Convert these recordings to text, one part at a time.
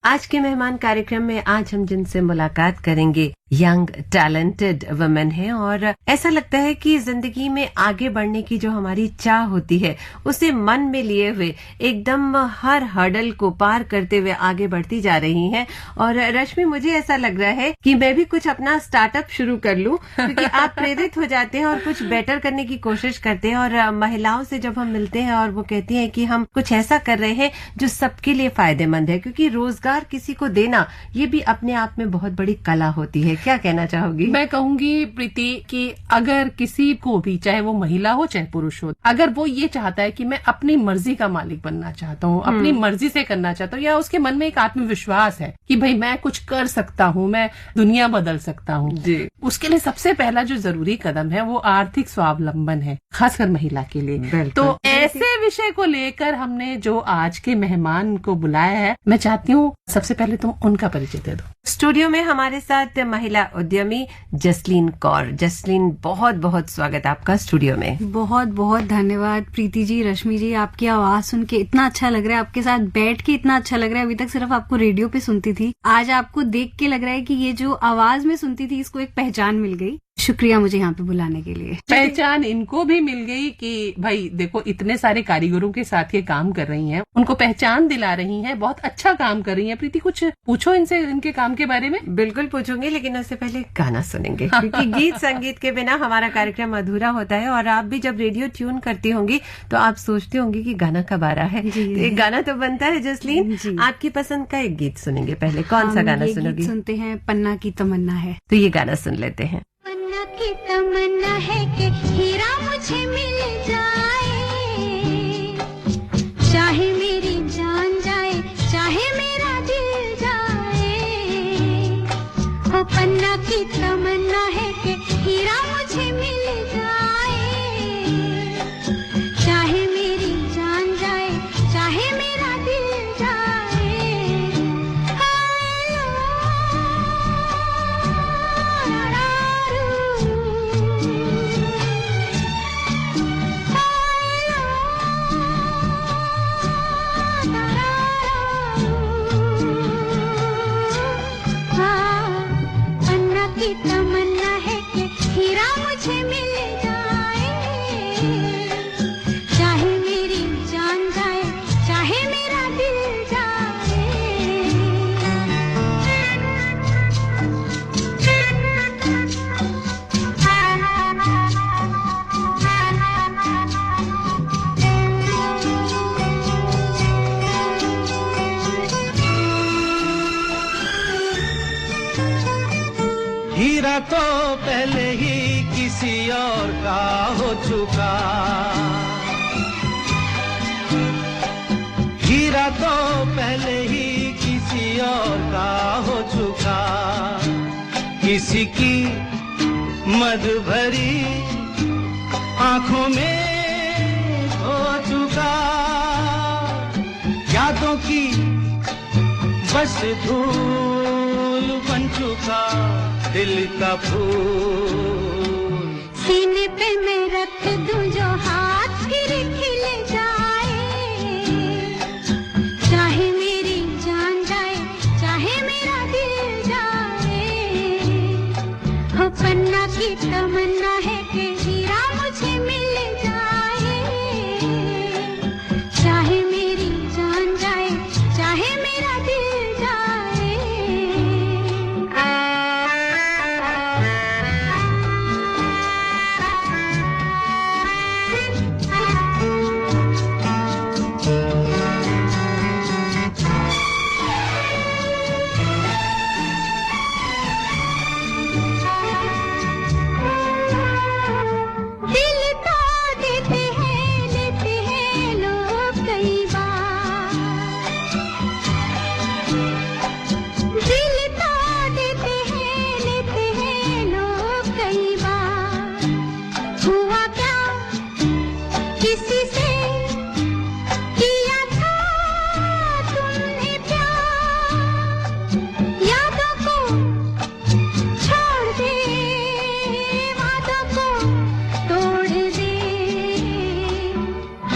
आज के मेहमान कार्यक्रम में आज हम जिनसे मुलाकात करेंगे यंग टैलेंटेड वुमेन हैं और ऐसा लगता है कि जिंदगी में आगे बढ़ने की जो हमारी चाह होती है उसे मन में लिए हुए एकदम हर हर्डल को पार करते हुए आगे बढ़ती जा रही हैं। और रश्मि, मुझे ऐसा लग रहा है कि मैं भी कुछ अपना स्टार्टअप शुरू कर लूं, क्योंकि आप प्रेरित हो जाते हैं और कुछ बेटर करने की कोशिश करते हैं। और महिलाओं से जब हम मिलते हैं और वो कहती हैं कि हम कुछ ऐसा कर रहे हैं जो सबके लिए फायदेमंद है, क्योंकि रोजगार किसी को देना ये भी अपने आप में बहुत बड़ी कला होती है। क्या कहना चाहोगी? मैं कहूंगी प्रीति कि अगर किसी को भी, चाहे वो महिला हो चाहे पुरुष हो, अगर वो ये चाहता है कि मैं अपनी मर्जी का मालिक बनना चाहता हूँ, अपनी मर्जी से करना चाहता हूँ, या उसके मन में एक आत्मविश्वास है कि भाई मैं कुछ कर सकता हूँ, मैं दुनिया बदल सकता हूँ, उसके लिए सबसे पहला जो जरूरी कदम है वो आर्थिक स्वावलंबन है, खासकर महिला के लिए। तो ऐसे विषय को लेकर हमने जो आज के मेहमान को बुलाया है, मैं चाहती हूँ सबसे पहले तुम उनका परिचय दे दो। स्टूडियो में हमारे साथ महिला उद्यमी जसलीन कौर। जसलीन, बहुत बहुत स्वागत आपका स्टूडियो में। बहुत बहुत धन्यवाद प्रीति जी, रश्मि जी। आपकी आवाज सुन के इतना अच्छा लग रहा है, आपके साथ बैठ के इतना अच्छा लग रहा है। अभी तक सिर्फ आपको रेडियो पे सुनती थी, आज आपको देख के लग रहा है कि ये जो आवाज में सुनती थी इसको एक पहचान मिल गई। शुक्रिया मुझे यहाँ पे बुलाने के लिए। पहचान इनको भी मिल गई कि भाई देखो, इतने सारे कारीगरों के साथ ये काम कर रही हैं, उनको पहचान दिला रही हैं, बहुत अच्छा काम कर रही हैं। प्रीति, कुछ पूछो इनसे, इनके काम के बारे में। बिल्कुल पूछूंगी, लेकिन उससे पहले गाना सुनेंगे, क्योंकि गीत संगीत के बिना हमारा कार्यक्रम अधूरा होता है। और आप भी जब रेडियो ट्यून करती होंगी तो आप सोचती होंगी कि गाना कब आ रहा है। तो एक गाना तो बनता है। जसलीन, आपकी पसंद का एक गीत सुनेंगे। पहले कौन सा गाना सुनोगी? सुनते हैं पन्ना की तमन्ना है। तो ये गाना सुन लेते हैं। पन्ना की तमन्ना है कि हीरा मुझे मिल जाए, चाहे मेरी जान जाए, चाहे मेरा दिल जाए। हो पन्ना की तमन्ना है कि हीरा मुझे मिल जाए, चाहे मेरी जान जाए, चाहे मेरा दिल जाए। तमन्ना है कि हीरा मुझे मिल जाए, चाहे मेरी जान जाए, चाहे मेरा दिल जाए। हीरा तो पहले ही किसी और का हो चुका, हीरा तो पहले ही किसी और का हो चुका। किसी की मद भरी आंखों में हो चुका, यादों की बस धूल बन चुका दिल का फूल। सीने पे मैं रख दूं जो हाथ फिर खिल जाए, चाहे मेरी जान जाए, चाहे मेरा दिल जाए। हो पन्ना की तमन्ना है कि हीरा मुझे मिल जाए, चाहे मेरी जान जाए, चाहे मेरा दिल जाए।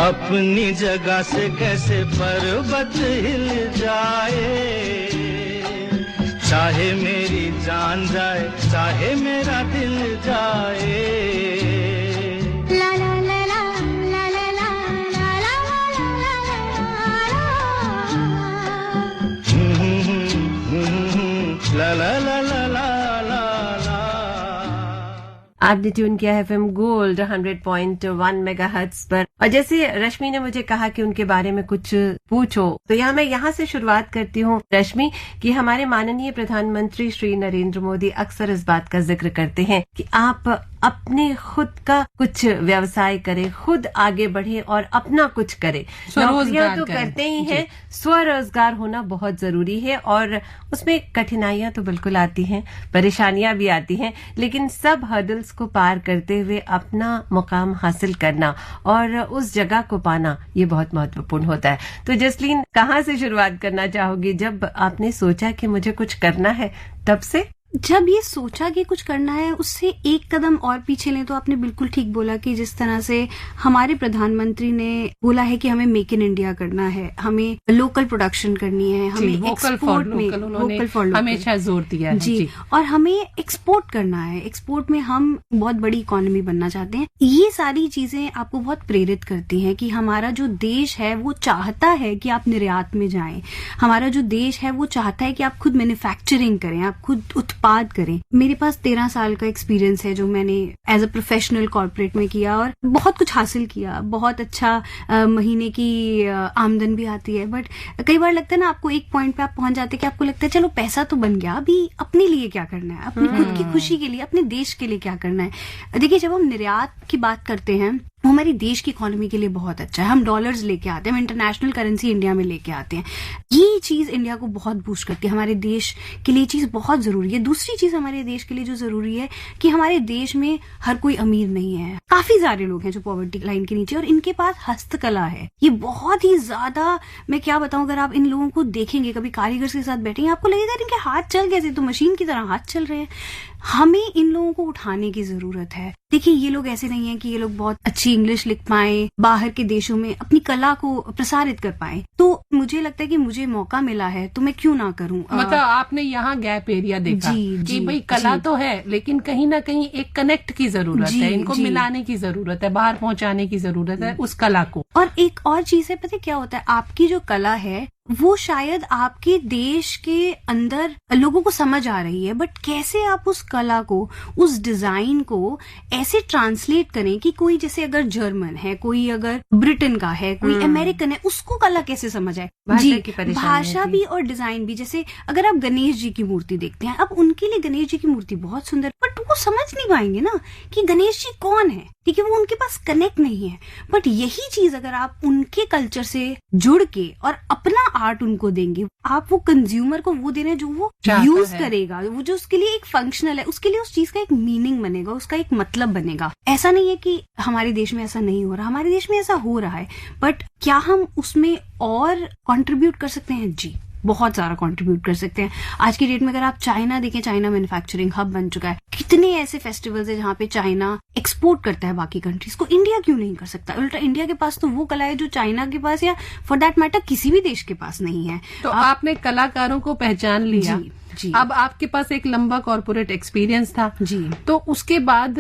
अपनी जगह से कैसे पर्वत हिल जाए, चाहे मेरी जान जाए, चाहे मेरा दिल जाए। ला ला ला ला ला ला ला ला ला ला ला ला ला ला ला। आपने ट्यून किया है FM गोल्ड 100.1 मेगाहर्ट्ज पर। और जैसे रश्मि ने मुझे कहा कि उनके बारे में कुछ पूछो, तो यहाँ से शुरुआत करती हूँ रश्मि कि हमारे माननीय प्रधानमंत्री श्री नरेंद्र मोदी अक्सर इस बात का जिक्र करते हैं कि आप अपने खुद का कुछ व्यवसाय करें, खुद आगे बढ़े और अपना कुछ करें। नौकरियां तो करते ही हैं, स्वरोजगार होना बहुत जरूरी है और उसमें कठिनाइयां तो बिल्कुल आती हैं, परेशानियां भी आती हैं, लेकिन सब हर्डल्स को पार करते हुए अपना मुकाम हासिल करना और उस जगह को पाना, ये बहुत महत्वपूर्ण होता है। तो जसलीन, कहाँ से शुरुआत करना चाहोगी? जब आपने सोचा कि मुझे कुछ करना है, तब से? जब ये सोचा कि कुछ करना है, उससे एक कदम और पीछे लें तो आपने बिल्कुल ठीक बोला कि जिस तरह से हमारे प्रधानमंत्री ने बोला है कि हमें मेक इन इंडिया करना है, हमें लोकल प्रोडक्शन करनी है, हमें एक्सपोर्ट में वोकल फॉर लोकल हमेशा जोर दिया है जी, और हमें एक्सपोर्ट करना है। एक्सपोर्ट में हम बहुत बड़ी इकोनॉमी बनना चाहते हैं। ये सारी चीजें आपको बहुत प्रेरित करती हैं कि हमारा जो देश है वो चाहता है कि आप निर्यात में जाएं। हमारा जो देश है वो चाहता है कि आप खुद मैन्युफैक्चरिंग करें, आप खुद उत्पाद करें। मेरे पास 13 साल का एक्सपीरियंस है जो मैंने एज अ प्रोफेशनल कॉर्पोरेट में किया और बहुत कुछ हासिल किया। बहुत अच्छा महीने की आमदन भी आती है, बट कई बार लगता है ना, आपको एक पॉइंट पे आप पहुंच जाते हैं कि आपको लगता है चलो पैसा तो बन गया, अभी अपने लिए क्या करना है, अपनी खुद की खुशी के लिए, अपने देश के लिए क्या करना है। देखिए, जब हम निर्यात की बात करते हैं, वो हमारी देश की इकोनॉमी के लिए बहुत अच्छा है। हम डॉलर्स लेके आते हैं, हम इंटरनेशनल करेंसी इंडिया में लेके आते हैं। ये चीज इंडिया को बहुत बूस्ट करती है, हमारे देश के लिए चीज बहुत जरूरी है। दूसरी चीज हमारे देश के लिए जो जरूरी है कि हमारे देश में हर कोई अमीर नहीं है, काफी सारे लोग हैं जो पॉवर्टी लाइन के नीचे, और इनके पास हस्तकला है। ये बहुत ही ज्यादा, मैं क्या बताऊं, अगर आप इन लोगों को देखेंगे, कभी कारीगर के साथ बैठेंगे, आपको लगेगा इनके हाथ चल कैसे, तो मशीन की तरह हाथ चल रहे हैं। हमें इन लोगों को उठाने की जरूरत है। देखिए, ये लोग ऐसे नहीं है कि ये लोग बहुत अच्छी इंग्लिश लिख पाए, बाहर के देशों में अपनी कला को प्रसारित कर पाए। तो मुझे लगता है कि मुझे मौका मिला है तो मैं क्यों ना करूं। मतलब आपने यहाँ गैप एरिया देखा कि भाई कला तो है, लेकिन कहीं ना कहीं एक कनेक्ट की जरूरत है, इनको मिलाने की जरूरत है, बाहर पहुंचाने की जरूरत है उस कला को। और एक और चीज है, पता है क्या होता है, आपकी जो कला है वो शायद आपके देश के अंदर लोगों को समझ आ रही है, बट कैसे आप उस कला को, उस डिजाइन को ऐसे ट्रांसलेट करें कि कोई, जैसे अगर जर्मन है, कोई अगर ब्रिटेन का है, कोई अमेरिकन है, उसको कला कैसे समझ आए। भाषा भी और डिजाइन भी। जैसे अगर आप गणेश जी की मूर्ति देखते हैं, अब उनके लिए गणेश जी की मूर्ति बहुत सुंदर, बट वो समझ नहीं पाएंगे ना कि गणेश जी कौन है, ठीक है, वो उनके पास कनेक्ट नहीं है। बट यही चीज अगर आप उनके कल्चर से जुड़ के और अपना आर्ट उनको देंगे, आप वो कंज्यूमर को वो दे रहे हैं जो वो यूज करेगा, वो जो उसके लिए एक फंक्शनल है, उसके लिए उस चीज का एक मीनिंग बनेगा, उसका एक मतलब बनेगा। ऐसा नहीं है कि हमारे देश में ऐसा नहीं हो रहा, हमारे देश में ऐसा हो रहा है, बट क्या हम उसमें और कंट्रीब्यूट कर सकते हैं? जी, बहुत सारा कंट्रीब्यूट कर सकते हैं। आज की डेट में अगर आप चाइना देखें, चाइना मैन्युफैक्चरिंग हब बन चुका है। कितने ऐसे फेस्टिवल्स है जहाँ पे चाइना एक्सपोर्ट करता है बाकी कंट्रीज को, इंडिया क्यों नहीं कर सकता? उल्टा इंडिया के पास तो वो कला है जो चाइना के पास, या फॉर दैट मैटर किसी भी देश के पास नहीं है। तो आपने कलाकारों को पहचान लिया। जी। अब आपके पास एक लंबा कॉर्पोरेट एक्सपीरियंस था जी, तो उसके बाद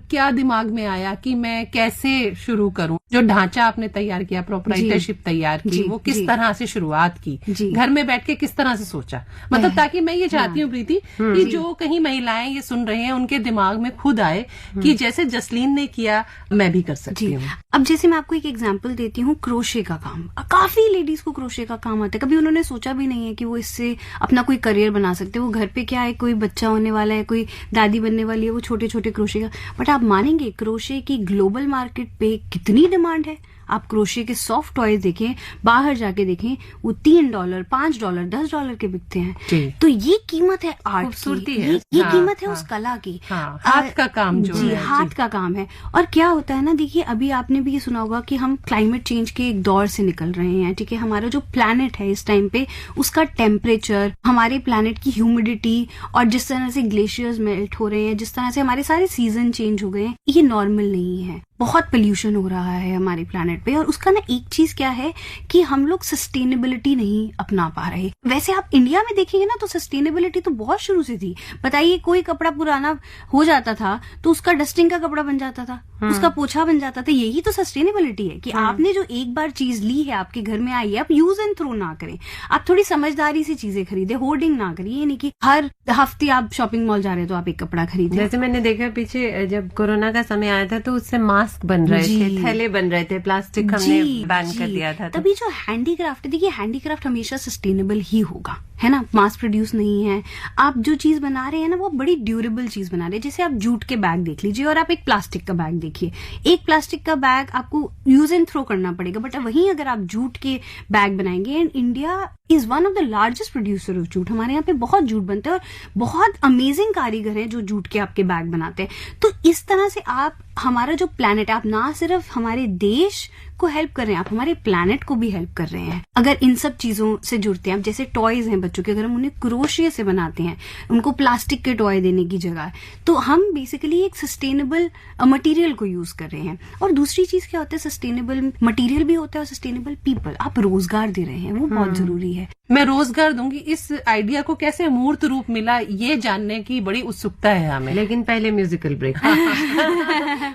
क्या दिमाग में आया कि मैं कैसे शुरू करूं? जो ढांचा आपने तैयार किया, प्रोप्राइटरशिप तैयार की, वो किस तरह से शुरुआत की, घर में बैठ के किस तरह से सोचा? मतलब ताकि मैं ये चाहती हूँ प्रीति कि जो कहीं महिलाएं ये सुन रहे हैं, उनके दिमाग में खुद आए कि जैसे जसलीन ने किया, मैं भी कर सकती हूँ। अब जैसे मैं आपको एक एग्जाम्पल देती हूँ, क्रोशे का काम। काफी लेडीज को क्रोशे का काम आता है, कभी उन्होंने सोचा भी नहीं है कि वो इससे अपना कोई करियर बना सकते। वो घर पे क्या है, कोई बच्चा होने वाला है, कोई दादी बनने वाली है, वो छोटे छोटे क्रोशे का। बट आप मानेंगे, क्रोशे की ग्लोबल मार्केट पे कितनी डिमांड है। आप क्रोशे के सॉफ्ट टॉयज देखें, बाहर जाके देखें, वो $3, $5, $10 के बिकते हैं। तो ये कीमत है आर्ट की, ये कीमत है उस कला की। हाथ का काम जो है, हाथ का काम है। और क्या होता है ना, देखिए अभी आपने भी ये सुना होगा कि हम क्लाइमेट चेंज के एक दौर से निकल रहे हैं, ठीक है। हमारा जो प्लैनेट है इस टाइम पे, उसका टेम्परेचर, हमारे प्लैनेट की ह्यूमिडिटी, और जिस तरह से ग्लेशियर्स मेल्ट हो रहे हैं, जिस तरह से हमारे सारे सीजन चेंज हो गए हैं, ये नॉर्मल नहीं है। बहुत पोल्यूशन हो रहा है हमारे प्लैनेट प्लेनेट पे। और उसका ना एक चीज क्या है कि हम लोग सस्टेनेबिलिटी नहीं अपना पा रहे। वैसे आप इंडिया में देखेंगे ना तो सस्टेनेबिलिटी तो बहुत शुरू से थी। बताइए, कोई कपड़ा पुराना हो जाता था तो उसका डस्टिंग का कपड़ा बन जाता था, उसका पोछा बन जाता था। यही तो सस्टेनेबिलिटी है कि आपने जो एक बार चीज ली है, आपके घर में आई है, आप यूज एंड थ्रो ना करें। आप थोड़ी समझदारी से चीजें खरीदे, होर्डिंग ना करिए। ये नहीं कि हर हफ्ते आप शॉपिंग मॉल जा रहे हो तो आप एक कपड़ा खरीदे। जैसे मैंने देखा पीछे जब कोरोना का समय आया था तो उससे मास्क बन रहे थे, थैले बन रहे थे, प्लास्टिक हमने बैन कर दिया था। तभी जो हैंडीक्राफ्ट, देखिए हैंडीक्राफ्ट हमेशा सस्टेनेबल ही होगा, है ना। मास प्रोड्यूस नहीं है। आप जो चीज बना रहे हैं ना वो बड़ी ड्यूरेबल चीज बना रहे हैं। जैसे आप जूट के बैग देख लीजिए और आप एक प्लास्टिक का बैग देखिए। एक प्लास्टिक का बैग आपको यूज एंड थ्रो करना पड़ेगा, बट वहीं अगर आप जूट के बैग बनाएंगे, and India is one of the largest producer of jute. हमारे यहाँ पे बहुत जूट बनता है और बहुत अमेजिंग कारीगर हैं जो जूट के आपके बैग बनाते हैं। तो इस तरह से आप हमारा जो प्लैनेट है, आप ना सिर्फ हमारे देश को हेल्प कर रहे हैं, आप हमारे प्लैनेट को भी हेल्प कर रहे हैं अगर इन सब चीजों से जुड़ते हैं। अब जैसे टॉयज हैं बच्चों के, अगर हम उन्हें क्रोशिया से बनाते हैं, उनको प्लास्टिक के टॉय देने की जगह, तो हम बेसिकली एक सस्टेनेबल मटेरियल को यूज कर रहे हैं। और दूसरी चीज क्या होता है, सस्टेनेबल मटेरियल भी होता है और सस्टेनेबल पीपल। आप रोजगार दे रहे हैं, वो बहुत जरूरी है। मैं रोजगार दूंगी, इस आइडिया को कैसे मूर्त रूप मिला ये जानने की बड़ी उत्सुकता है हमें। लेकिन पहले म्यूजिकल ब्रेक।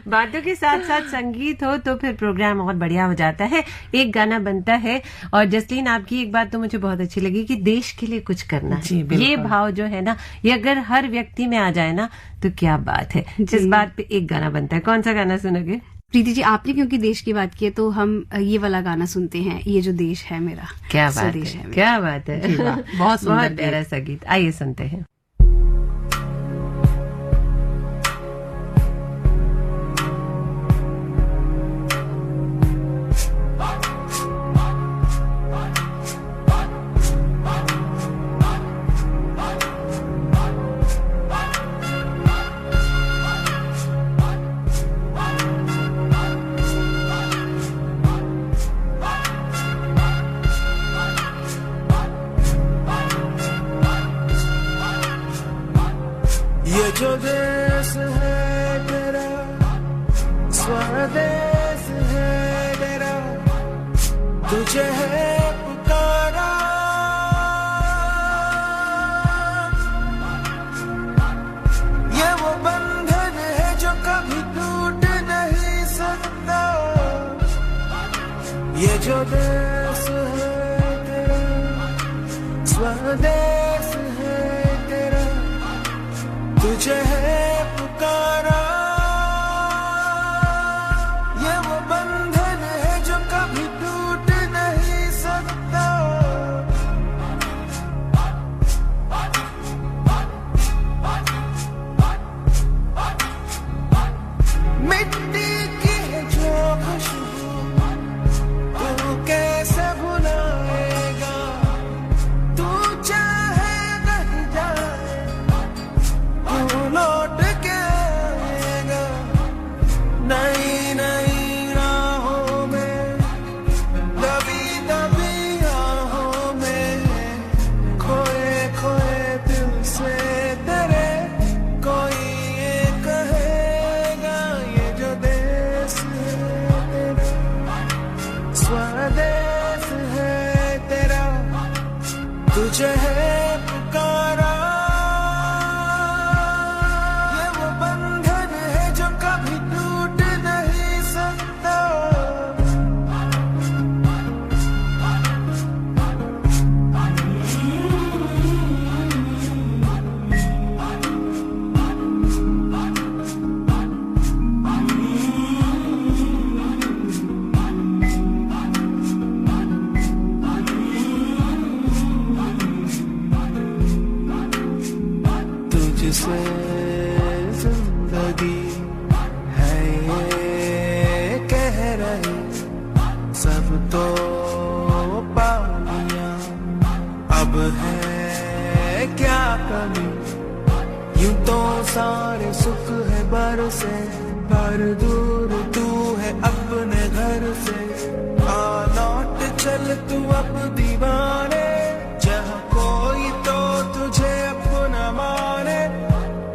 बातों के साथ साथ संगीत हो तो फिर प्रोग्राम और बढ़िया हो जाता है। एक गाना बनता है। और जसलीन, आपकी एक बात तो मुझे बहुत अच्छी लगी कि देश के लिए कुछ करना है। ये भाव जो है ना, ये अगर हर व्यक्ति में आ जाए ना तो क्या बात है। इस बात पे एक गाना बनता है। कौन सा गाना सुनोगे? प्रीति जी, आपने क्योंकि देश की बात की है तो हम ये वाला गाना सुनते हैं, ये जो देश है मेरा। क्या बात है, क्या बात है। बहुत बहुत प्यारा सा गीत। आइए सुनते हैं। ये जो देश है तेरा, स्वदेश है तेरा, तुझे है पुकारा। ये वो बंधन है जो कभी टूट नहीं सकता। ये जो देश है तेरा, स्वदेश है तेरा, तुझे है पुकारा। ये वो बंधन है जो कभी टूट नहीं सकता। मिट्टी की है जो खुशबू तू कैसे भुलाएगा। तू चाहे नहीं जाए लौट के आएगा। नई नई राहों में, दबी दबी राहों में, खोए खोए दिल से तेरे कोई ये कहेगा। ये जो देश है तेरा, स्वदेश है तेरा, तुझे है पुकारा। तुझसे जिंदगी है ये कह रही, सब तो पानियां अब है क्या कमी। यूं तो सारे सुख है बरसे, पर दूर तू है अपने घर से। आ लौट चल तू अब दीवाने, जहाँ कोई तो तुझे अपना माने।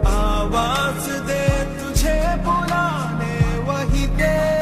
आवाज दे तुझे बुलाने वही देश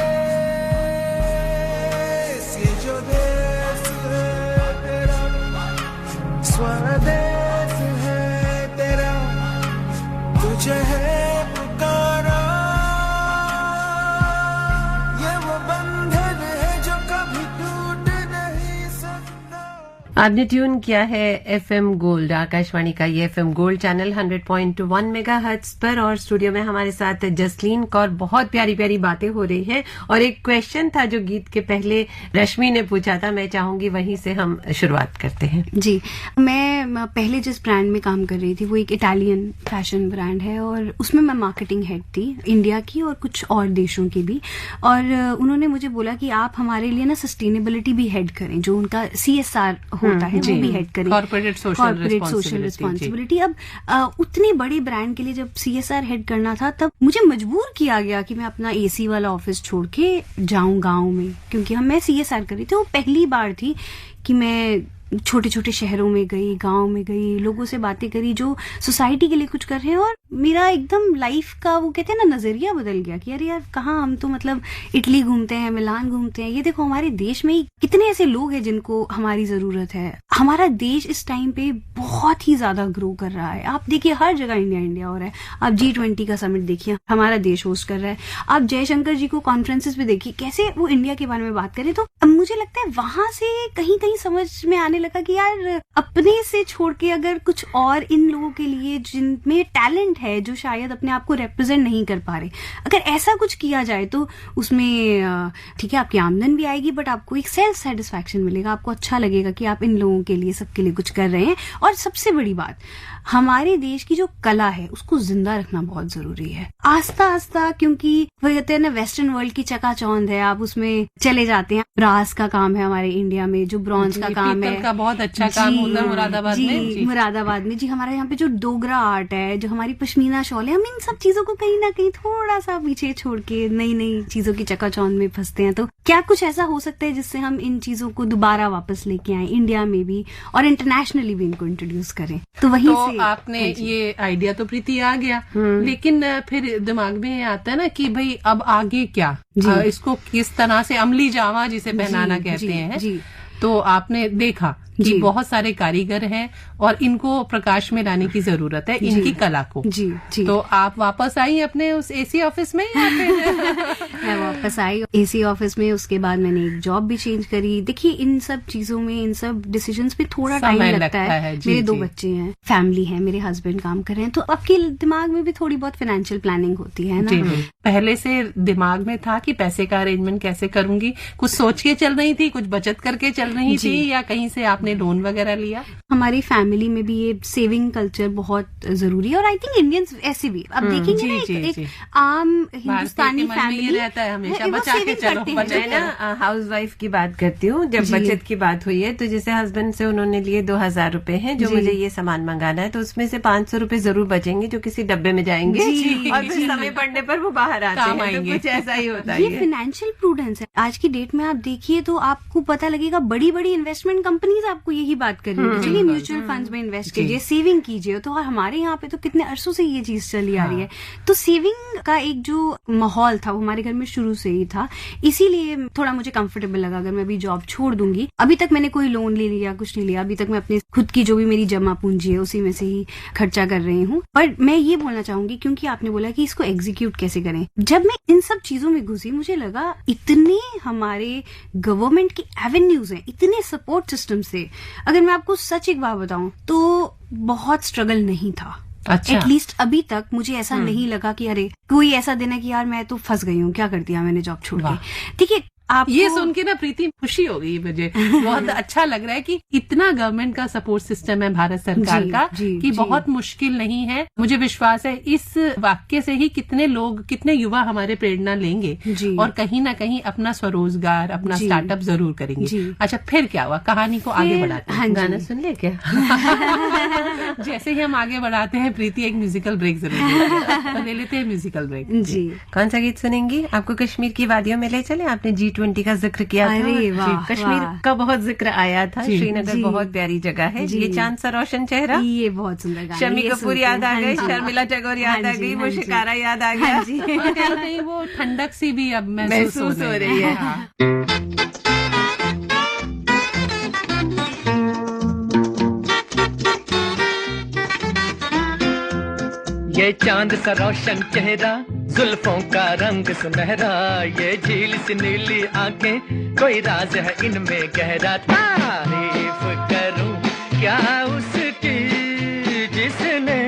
आपने ट्यून किया है FM गोल्ड, आकाशवाणी का ये FM गोल्ड चैनल 100.1 मेगाहर्ट्ज पर, और स्टूडियो में हमारे साथ जसलीन कौर। बहुत प्यारी प्यारी बातें हो रही हैं, और एक क्वेश्चन था जो गीत के पहले रश्मि ने पूछा था, मैं चाहूंगी वहीं से हम शुरुआत करते हैं। जी, मैं पहले जिस ब्रांड में काम कर रही थी वो एक इटालियन फैशन ब्रांड है, और उसमें मैं मार्केटिंग हेड थी, इंडिया की और कुछ और देशों की भी। और उन्होंने मुझे बोला कि आप हमारे लिए ना सस्टेनेबिलिटी भी हेड करें, जो उनका CSR होता है वो भी हेड करें, कॉर्पोरेट सोशल रिस्पॉन्सिबिलिटी। अब उतने बड़े ब्रांड के लिए जब CSR हेड करना था, तब मुझे मजबूर किया गया कि मैं अपना AC वाला ऑफिस छोड़ के जाऊं गांव में, क्योंकि मैं CSR कर रही थी। वो पहली बार थी कि मैं छोटे छोटे शहरों में गई, गांव में गई, लोगों से बातें करी जो सोसाइटी के लिए कुछ कर रहे हैं, और मेरा एकदम लाइफ का वो कहते हैं ना नजरिया बदल गया कि अरे यार, कहाँ हम तो मतलब इटली घूमते हैं, मिलान घूमते हैं, ये देखो हमारे देश में ही कितने ऐसे लोग हैं जिनको हमारी जरूरत है। हमारा देश इस टाइम पे बहुत ही ज्यादा ग्रो कर रहा है। आप देखिए हर जगह इंडिया इंडिया हो रहा है। आप G20 का समिट देखिए, हमारा देश होस्ट कर रहा है। आप जयशंकर जी को कॉन्फ्रेंसेस पे देखिए, कैसे वो इंडिया के बारे में बात करें। तो मुझे लगता है वहां से कहीं कहीं समझ में आने लगा कि यार, अपने से छोड़ के अगर कुछ और इन लोगों के लिए जिनमें टैलेंट है, जो शायद अपने आप को रिप्रेजेंट नहीं कर पा रहे, अगर ऐसा कुछ किया जाए तो उसमें ठीक है आपकी आमदन भी आएगी, बट आपको एक सेल्फ सेटिस्फैक्शन मिलेगा, आपको अच्छा लगेगा कि आप इन लोगों के लिए, सबके लिए कुछ कर रहे हैं। और सबसे बड़ी बात, हमारे देश की जो कला है उसको जिंदा रखना बहुत जरूरी है। आस्ता आस्ता, क्योंकि वो कहते हैं ना वेस्टर्न वर्ल्ड की चकाचौंध है, आप उसमें चले जाते हैं। ब्रास का काम है हमारे इंडिया में, जो ब्रॉन्ज का काम है, का बहुत अच्छा काम उधर मुरादाबाद में। मुरादाबाद में जी, हमारे यहाँ पे जो डोगरा आर्ट है, जो हमारी पश्मीना शॉल है, हम इन सब चीजों को कहीं ना कहीं थोड़ा सा पीछे छोड़ के नई नई चीजों की चकाचौंध में फंसते हैं। तो क्या कुछ ऐसा हो सकता है जिससे हम इन चीजों को दोबारा वापस लेके आए, इंडिया में भी और इंटरनेशनली भी इनको इंट्रोड्यूस करें? तो वहीं से आपने ये आइडिया तो प्रीति आ गया, लेकिन फिर दिमाग में ये आता है ना कि भाई अब आगे क्या, इसको किस तरह से अमली जामा जिसे पहनाना कहते हैं। तो आपने देखा कि बहुत सारे कारीगर हैं और इनको प्रकाश में लाने की जरूरत है, इनकी कला को। जी। तो आप वापस आई अपने उस AC ऑफिस में या फिर? मैं वापस आई AC ऑफिस में। उसके बाद मैंने एक जॉब भी चेंज करी। देखिए, इन सब चीजों में, इन सब डिसीजंस पे थोड़ा टाइम लगता है। मेरे 2 बच्चे हैं, फैमिली है, मेरे हस्बैंड काम कर रहे हैं, तो आपके दिमाग में भी थोड़ी बहुत फाइनेंशियल प्लानिंग होती है ना। पहले से दिमाग में था कि पैसे का अरेंजमेंट कैसे करूंगी, कुछ सोच के चल रही थी, कुछ बचत करके चल रही थी, या कहीं से आपने लोन वगैरह लिया? हमारी फैमिली में भी ये सेविंग कल्चर बहुत जरूरी है, और आई थिंक इंडियंस ऐसे भी आप देखेंगे ना, एक आम हिंदुस्तानी फैमिली रहता है हमेशा बचा के चलो। मैं ना हाउस वाइफ की बात करती हूँ। जब बचत की बात हुई है, तो जैसे हस्बैंड से उन्होंने लिए 2000 रुपए हैं, जो मुझे ये सामान मंगाना है, तो उसमें से 500 रुपए जरूर बचेंगे जो किसी डब्बे में जाएंगे, और फिर समय पड़ने पर वो बाहर आते हैं। तो कुछ ऐसा ही होता है। ये फाइनेंशियल प्रूडेंस है। आज की डेट में आप देखिए तो आपको पता लगेगा, बड़ी बड़ी इन्वेस्टमेंट कंपनीज आपको यही बात कर रही है, चलिए म्यूचुअल फंड्स में इन्वेस्ट कीजिए, सेविंग कीजिए। तो हमारे यहाँ पे तो कितने अरसों से ये चीज चली आ रही है। तो सेविंग का एक जो माहौल था वो हमारे घर में शुरू से ही था, इसीलिए थोड़ा मुझे कंफर्टेबल लगा। अगर मैं अभी जॉब छोड़ दूंगी, अभी तक मैंने कोई लोन ले लिया, कुछ नहीं लिया, अभी तक मैं अपनी खुद की जो भी मेरी जमा पूंजी है उसी में से ही खर्चा कर रही हूँ। पर मैं ये बोलना चाहूंगी, क्योंकि आपने बोला कि इसको एग्जीक्यूट कैसे करें, जब मैं इन सब चीजों में घुसी, मुझे लगा इतने हमारे गवर्नमेंट की एवेन्यूज हैं, इतने सपोर्ट सिस्टम से, अगर मैं आपको सच एक बात बताऊं तो बहुत स्ट्रगल नहीं था। अच्छा। एटलीस्ट अभी तक मुझे ऐसा नहीं लगा कि अरे कोई ऐसा दिन है कि यार मैं तो फंस गई हूँ, क्या कर दिया मैंने जॉब छोड़ के। देखिए, आप ये सुन के ना प्रीति खुशी हो गई मुझे। बहुत अच्छा लग रहा है कि इतना गवर्नमेंट का सपोर्ट सिस्टम है भारत सरकार का कि बहुत मुश्किल नहीं है। मुझे विश्वास है इस वाक्य से ही कितने लोग, कितने युवा हमारे प्रेरणा लेंगे और कहीं ना कहीं अपना स्वरोजगार, अपना स्टार्टअप जरूर करेंगे। अच्छा, फिर क्या हुआ? कहानी को आगे बढ़ाते हैं। गाना सुन ले क्या? जैसे ही हम आगे बढ़ाते हैं प्रीति, एक म्यूजिकल ब्रेक जरूर ले लेते हैं। म्यूजिकल ब्रेक जी। कौन सा गीत सुनेंगी? आपको कश्मीर की वादियों में ले चले। आपने G20 का जिक्र किया था। अरे वाह, कश्मीर का बहुत जिक्र आया था। श्रीनगर बहुत प्यारी जगह है। ये चांद सा रोशन चेहरा, ये बहुत सुंदर गाना। शम्मी कपूर याद आ गई, शर्मिला टैगोर याद आ गई, वो शिकारा याद आ गया। कहीं वो ठंडक सी भी अब महसूस हो रही है। ये चांद सा रोशन चेहरा, जुल्फों का रंग सुनहरा, ये झील सी नीली आंखें, कोई राज है इनमें गहरा। तारीफ कर क्या उसकी जिसने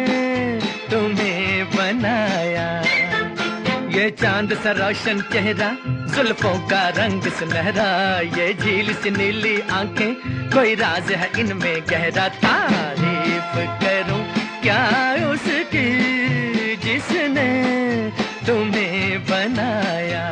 तुम्हें बनाया। ये चांद सा रोशन चेहरा, जुल्फों का रंग सुनहरा, ये झील सी नीली आंखें, कोई राज है इनमें गहरा। तारीफ करूं क्या उसकी जिसने तुम्हें बनाया।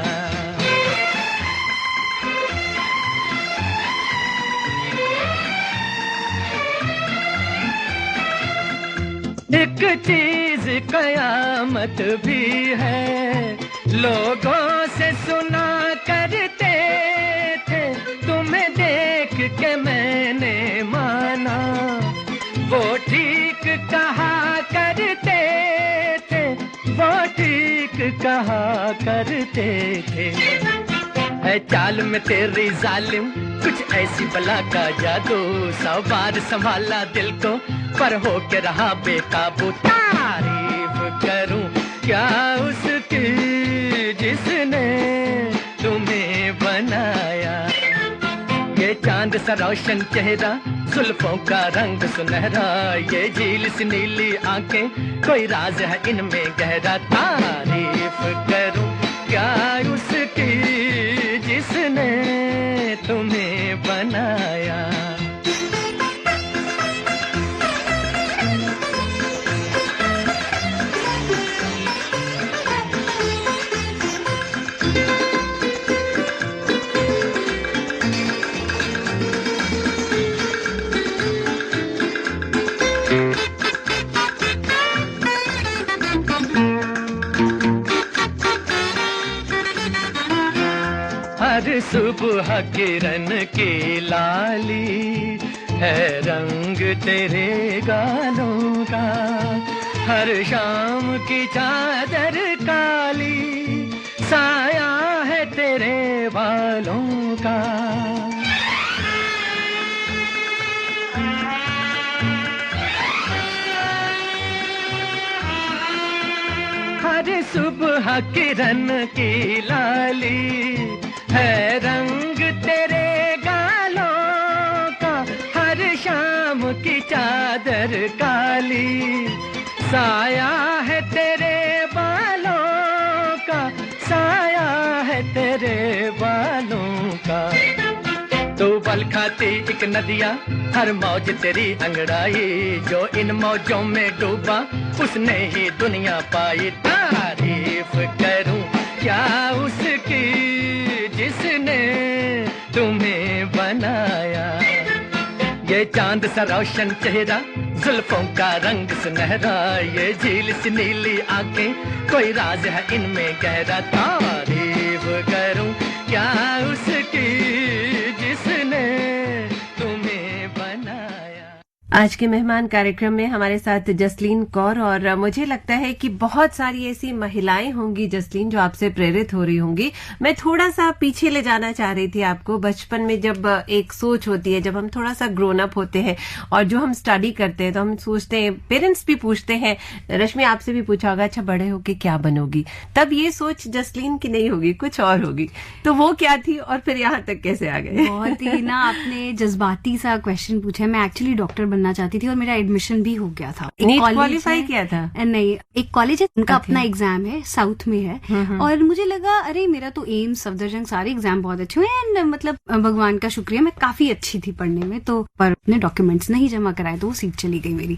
एक चीज कयामत भी है, लोगों से सुना करते थे, तुम्हें देख के मैंने माना, वो ठीक कहा करते थे, वो ठीक कहा करते थे। है चाल में तेरी जालिम कुछ ऐसी बला का जादू, 100 बार संभाला दिल को पर हो के रहा बेकाबू। तारीफ करूं क्या उसकी जिसने तुम्हें बनाया। ये चांद सा रोशन चेहरा, जुल्फों का रंग सुनहरा, ये झील सी नीली आंखें, कोई राज है इनमें गहरा। तारीफ करूं क्या उसकी जिसने तुम्हें बनाया। हर सुबह किरण की लाली है रंग तेरे गालों का, हर शाम की चादर काली साया है तेरे बालों का। हर सुबह किरण की लाली है रंग तेरे गालों का, हर शाम की चादर काली साया है तेरे बालों का, साया है तेरे बालों का। तू बल खाती एक नदिया, हर मौज तेरी अंगड़ाई, जो इन मौजों में डूबा उसने ही दुनिया पाई। तारीफ करूं क्या उसकी जिसने तुम्हें बनाया। ये चांद सा रोशन चेहरा, जुल्फों का रंग सुनहरा, ये झील सी नीली आंखें, कोई राज है इनमें गहरा। तारीफ करूं क्या उसकी जिसने तुम्हें बनाया। आज के मेहमान कार्यक्रम में हमारे साथ जसलीन कौर, और मुझे लगता है कि बहुत सारी ऐसी महिलाएं होंगी जसलीन जो आपसे प्रेरित हो रही होंगी। मैं थोड़ा सा पीछे ले जाना चाह रही थी आपको, बचपन में जब एक सोच होती है, जब हम थोड़ा सा ग्रोन अप होते हैं और जो हम स्टडी करते हैं तो हम सोचते हैं, पेरेंट्स भी पूछते हैं, रश्मि आपसे भी पूछा होगा, अच्छा बड़े होके क्या बनोगी। तब ये सोच जसलीन की नहीं होगी, कुछ और होगी। तो वो क्या थी और फिर यहाँ तक कैसे आ गए? बहुत ही ना आपने जज्बाती सा क्वेश्चन पूछा है। मैं एक्चुअली डॉक्टर बनना चाहती थी और मेरा एडमिशन भी हो गया था। नीट क्वालिफाई किया था? नहीं, एक कॉलेज है, उनका अपना एग्जाम है, साउथ में है। और मुझे लगा अरे मेरा तो एम्स, सफदरजंग सारे एग्जाम बहुत अच्छे हुए हैं, मतलब भगवान का शुक्रिया, मैं काफी अच्छी थी पढ़ने में, तो पर अपने डॉक्यूमेंट्स नहीं जमा कराए तो वो सीट चली गई मेरी।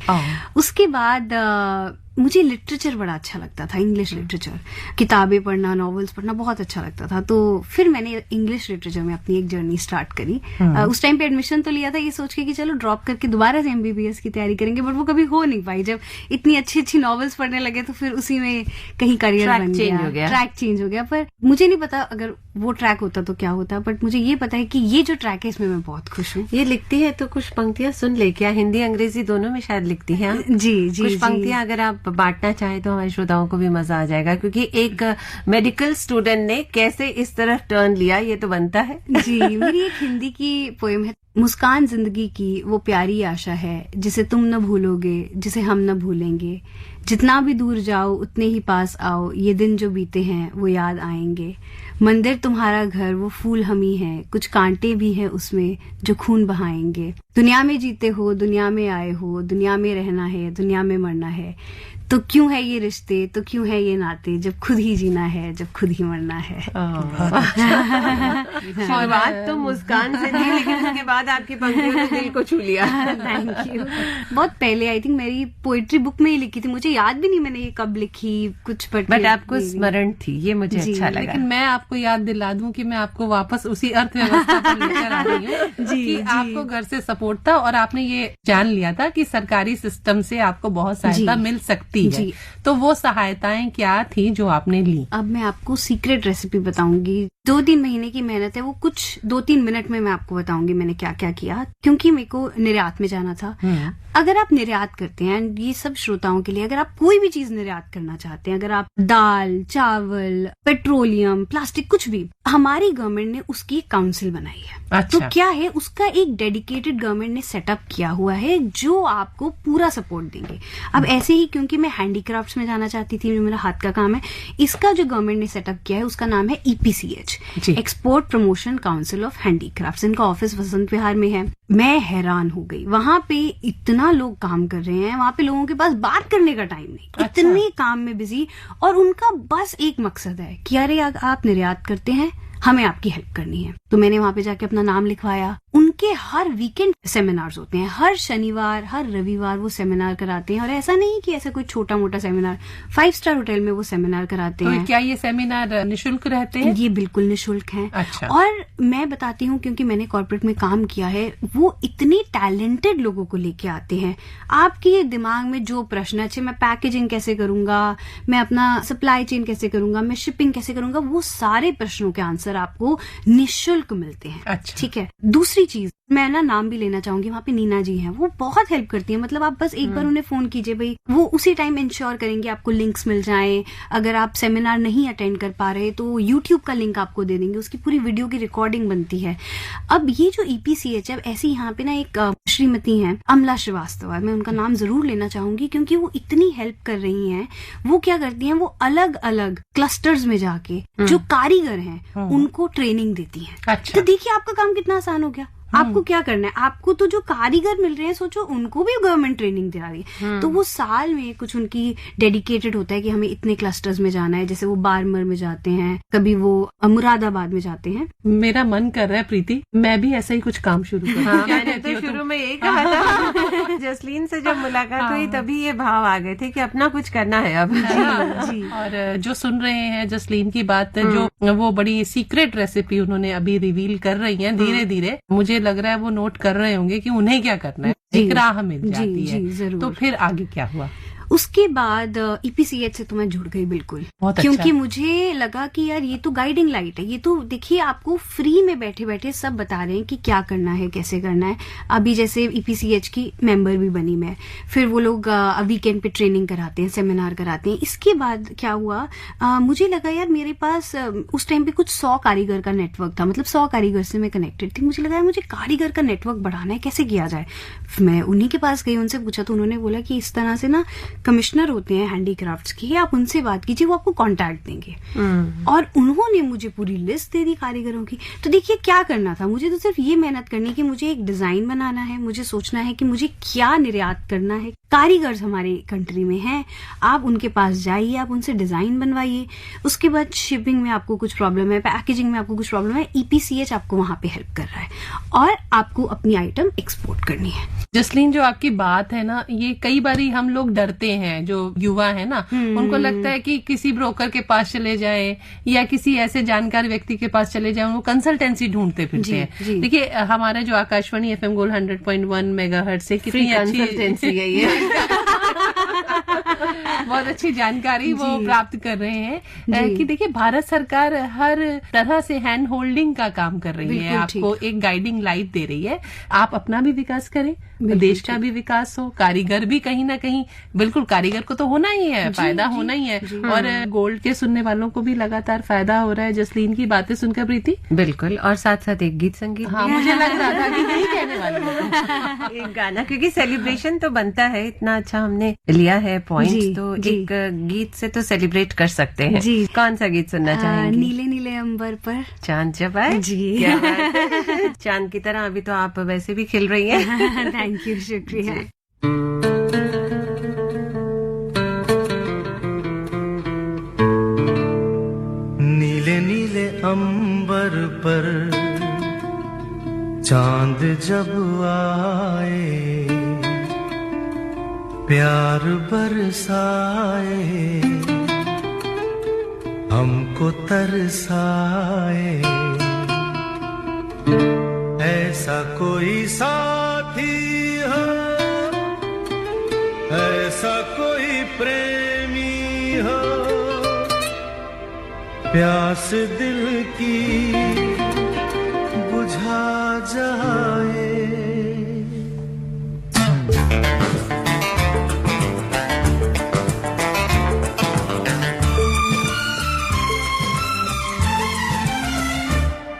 उसके बाद मुझे लिटरेचर बड़ा अच्छा लगता था, इंग्लिश लिटरेचर, किताबें पढ़ना, नॉवेल्स पढ़ना बहुत अच्छा लगता था। तो फिर मैंने इंग्लिश लिटरेचर में अपनी एक जर्नी स्टार्ट करी। उस टाइम पे एडमिशन तो लिया था ये सोच के कि चलो ड्रॉप करके दोबारा से MBBS की तैयारी करेंगे, बट वो कभी हो नहीं पाई। जब इतनी अच्छी अच्छी नॉवेल्स पढ़ने लगे तो फिर उसी में कहीं करियर बन गया, ट्रैक चेंज हो गया। पर मुझे नहीं पता अगर वो ट्रैक होता तो क्या होता, बट मुझे ये पता है कि ये जो ट्रैक है इसमें मैं बहुत खुश हूँ। ये लिखती है तो कुछ पंक्तियां सुन ले, क्या हिंदी अंग्रेजी दोनों में शायद लिखती है? जी कुछ पंक्तियां अगर आप बांटना चाहें तो हमारे श्रोताओं को भी मजा आ जाएगा, क्योंकि एक मेडिकल स्टूडेंट ने कैसे इस तरफ टर्न लिया ये तो बनता है। जी, मेरी एक हिंदी की पोएम है, मुस्कान जिंदगी की वो प्यारी आशा है जिसे तुम न भूलोगे, जिसे हम न भूलेंगे। जितना भी दूर जाओ उतने ही पास आओ, ये दिन जो बीते हैं वो याद आएंगे। मंदिर तुम्हारा घर वो फूल हम ही हैं, कुछ कांटे भी हैं उसमें जो खून बहाएंगे। दुनिया में जीते हो, दुनिया में आए हो, दुनिया में रहना है, दुनिया में मरना है। तो क्यों है ये रिश्ते, तो क्यों है ये नाते, जब खुद ही जीना है, जब खुद ही मरना है। शुरुआत तो मुस्कान से थी, लेकिन उसके बाद आपकी पंक्तियों ने दिल को छू लिया। Thank you. बहुत पहले आई थिंक मेरी पोइट्री बुक में ही लिखी थी, मुझे याद भी नहीं मैंने ये कब लिखी कुछ, बट आपको स्मरण थी, ये मुझे अच्छा लगा। लेकिन मैं आपको याद दिला दूं कि मैं आपको वापस उसी अर्थव्यवस्था पर लेकर आ रही हूँ कि आपको घर से सपोर्ट था और आपने ये जान लिया था कि सरकारी सिस्टम से आपको बहुत सहायता मिल सकती है। तो वो सहायताएं क्या थी जो आपने ली? अब मैं आपको सीक्रेट रेसिपी बताऊंगी। 2-3 महीने की मेहनत है, वो कुछ 2-3 मिनट में मैं आपको बताऊंगी मैंने क्या क्या किया, क्योंकि मेरे को निर्यात में जाना था। अगर आप निर्यात करते हैं, ये सब श्रोताओं के लिए, अगर आप कोई भी चीज निर्यात करना चाहते हैं, अगर आप दाल, चावल, पेट्रोलियम, प्लास्टिक, कुछ भी, हमारी गवर्नमेंट ने उसकी काउंसिल बनाई है। अच्छा। तो क्या है, उसका एक डेडिकेटेड गवर्नमेंट ने सेटअप किया हुआ है जो आपको पूरा सपोर्ट देंगे। अब ऐसे ही, क्योंकि मैं हैंडीक्राफ्ट्स में जाना चाहती थी, जो मेरा हाथ का काम है, इसका जो गवर्नमेंट ने सेटअप किया है उसका नाम है EPCH, export promotion council of handicrafts. इनका ऑफिस वसंत विहार में है। मैं हैरान हो गई, वहां पे इतना लोग काम कर रहे हैं, वहां पे लोगों के पास बात करने का टाइम नहीं। अच्छा। इतने काम में बिजी, और उनका बस एक मकसद है कि अरे आप निर्यात करते हैं, हमें आपकी हेल्प करनी है। तो मैंने वहां पे जाके अपना नाम लिखवाया। उनके हर वीकेंड सेमिनार्स होते हैं, हर शनिवार, हर रविवार वो सेमिनार कराते हैं। और ऐसा नहीं कि ऐसा कोई छोटा मोटा सेमिनार, 5 स्टार होटल में वो सेमिनार कराते हैं। क्या ये सेमिनार निशुल्क रहते हैं? ये बिल्कुल निशुल्क हैं। अच्छा। और मैं बताती हूँ, क्योंकि मैंने कॉर्पोरेट में काम किया है, वो इतने टैलेंटेड लोगों को लेके आते हैं। आपके दिमाग में जो प्रश्न है, मैं पैकेजिंग कैसे करूंगा, मैं अपना सप्लाई चेन कैसे करूंगा, मैं शिपिंग कैसे करूंगा, वो सारे प्रश्नों के आंसर आपको निःशुल्क मिलते हैं। अच्छा। ठीक है। दूसरी चीज, मैं ना नाम भी लेना चाहूंगी, वहाँ पे नीना जी हैं, वो बहुत हेल्प करती हैं। मतलब आप बस एक बार उन्हें फोन कीजिए, भाई वो उसी टाइम इंश्योर करेंगे आपको लिंक्स मिल जाएं। अगर आप सेमिनार नहीं अटेंड कर पा रहे तो यूट्यूब का लिंक आपको दे देंगे, उसकी पूरी वीडियो की रिकॉर्डिंग बनती है। अब ये जो EPCH, अब ऐसे यहाँ पे ना एक श्रीमती हैं अमला श्रीवास्तव, मैं उनका नाम जरूर लेना चाहूंगी, क्योंकि वो इतनी हेल्प कर रही हैं। वो क्या करती हैं, वो अलग अलग क्लस्टर्स में जाके जो कारीगर हैं उनको ट्रेनिंग देती हैं। अच्छा। तो देखिए आपका काम कितना आसान हो गया। आपको क्या करना है, आपको तो जो कारीगर मिल रहे हैं, सोचो उनको भी गवर्नमेंट ट्रेनिंग दे रही है। तो वो साल में कुछ उनकी डेडिकेटेड होता है कि हमें इतने क्लस्टर्स में जाना है। जैसे वो बारमर में जाते हैं, कभी वो मुरादाबाद में जाते हैं। मेरा मन कर रहा है प्रीति, मैं भी ऐसा ही कुछ काम शुरू करूं। मैंने तो शुरू में यही कहा था। जसलीन से जब मुलाकात हुई तभी ये भाव आ गए थे कि अपना कुछ करना है अब। जी। और जो सुन रहे हैं जसलीन की बात, जो वो बड़ी सीक्रेट रेसिपी उन्होंने अभी रिवील कर रही हैं, धीरे धीरे मुझे लग रहा है वो नोट कर रहे होंगे कि उन्हें क्या करना है। एक राह मिल जाती है। जरूर। तो फिर आगे क्या हुआ? उसके बाद EPCH से तो मैं जुड़ गई बिल्कुल, बहुत क्योंकि अच्छा। मुझे लगा कि यार ये तो गाइडिंग लाइट है, ये तो देखिए आपको फ्री में बैठे बैठे सब बता रहे हैं कि क्या करना है, कैसे करना है। अभी जैसे EPCH की मेंबर भी बनी मैं, फिर वो लोग वीकेंड पे ट्रेनिंग कराते हैं, सेमिनार कराते हैं। इसके बाद क्या हुआ, मुझे लगा यार मेरे पास उस टाइम पे कुछ 100 कारीगर का नेटवर्क था, मतलब 100 कारीगर से मैं कनेक्टेड थी। मुझे लगा यार मुझे कारीगर का नेटवर्क बढ़ाना है, कैसे किया जाए। मैं उन्हीं के पास गई, उनसे पूछा तो उन्होंने बोला कि इस तरह से ना कमिश्नर होते हैं हैंडीक्राफ्ट्स के, आप उनसे बात कीजिए, वो आपको कांटेक्ट देंगे। और उन्होंने मुझे पूरी लिस्ट दे दी कारीगरों की। तो देखिए क्या करना था, मुझे तो सिर्फ ये मेहनत करनी कि मुझे एक डिजाइन बनाना है, मुझे सोचना है कि मुझे क्या निर्यात करना है। कारीगर हमारे कंट्री में हैं, आप उनके पास जाइए, आप उनसे डिजाइन बनवाइए। उसके बाद शिपिंग में आपको कुछ प्रॉब्लम है, पैकेजिंग में आपको कुछ प्रॉब्लम है, EPCH आपको वहां पे हेल्प कर रहा है और आपको अपनी आइटम एक्सपोर्ट करनी है। जसलीन, जो आपकी बात है ना, ये कई बारी हम लोग डरते हैं, जो युवा है ना, उनको लगता है कि किसी ब्रोकर के पास चले जाए या किसी ऐसे जानकार व्यक्ति के पास चले जाए, वो कंसल्टेंसी ढूंढते फिरते हैं। देखिए हमारे जो आकाशवाणी FM गोल्ड 100.1 मेगाहर्ट्ज से कितनी अच्छी कंसल्टेंसी है ये। बहुत अच्छी जानकारी वो प्राप्त कर रहे हैं कि देखिए भारत सरकार हर तरह से हैंड होल्डिंग का काम कर रही है, आपको एक गाइडिंग लाइट दे रही है। आप अपना भी विकास करें देश का भी विकास हो, कारीगर भी कहीं ना कहीं, बिल्कुल कारीगर को तो होना ही है, फायदा होना ही है, और गोल्ड के सुनने वालों को भी लगातार फायदा हो रहा है जसलीन की बातें सुनकर प्रीति। बिल्कुल, और साथ साथ एक गीत संगीत। हाँ, मुझे लग रहा था कि यही कहने वाली हूँ। एक गाना, क्योंकि सेलिब्रेशन तो बनता है, इतना अच्छा हमने लिया है पॉइंट, तो एक गीत से तो सेलिब्रेट कर सकते हैं जी। कौन सा गीत सुनना चाहेंगे? नीले नीले अंबर पर चांद जब आए जी। क्या बात है। चांद की तरह अभी तो आप वैसे भी खिल रही हैं। थैंक यू, शुक्रिया। नीले नीले अंबर पर चांद जब आए, प्यार बरसाए, हमको तरसाए, ऐसा कोई साथी हो, ऐसा कोई प्रेमी हो, प्यास दिल की बुझा जाए।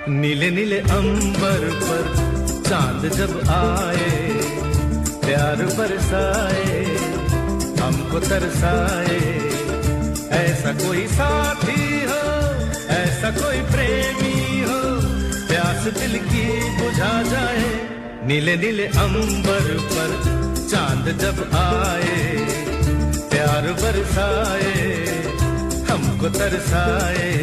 नीले नीले अंबर पर चांद जब आए, प्यार बरसाए, हमको तरसाए, ऐसा कोई साथी हो, ऐसा कोई प्रेमी हो, प्यास दिल की बुझा जाए। नीले नीले अंबर पर चांद जब आए, प्यार बरसाए, हमको तरसाए।